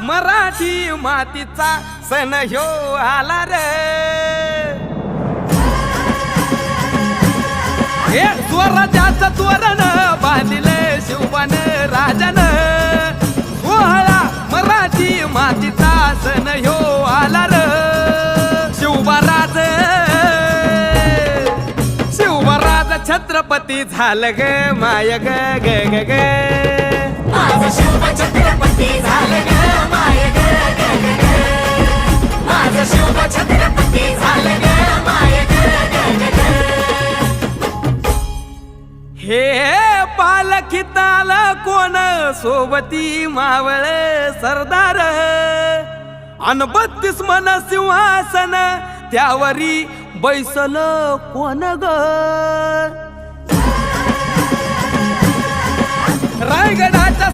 मराठी मातीचा सण ह्यो आला रे। हे स्वराज्याचं तोरण बांधिले शिवबान राजान, सोहळा मराठी मातीचा सण ह्यो आला रे। शिवबाराज छत्रपती झालं ग माय ग ग ग ग, माझं शिवबा छत्रपती झालं ग माय ग ग ग ग, माझं शिवबा छत्रपती झालं ग माय ग ग ग ग। हे पालखीत आलं कोण सोबती मावळ सरदार, अन 32 मन सिंहासन त्यावरी बैसल कोण ग। रायगडाच्या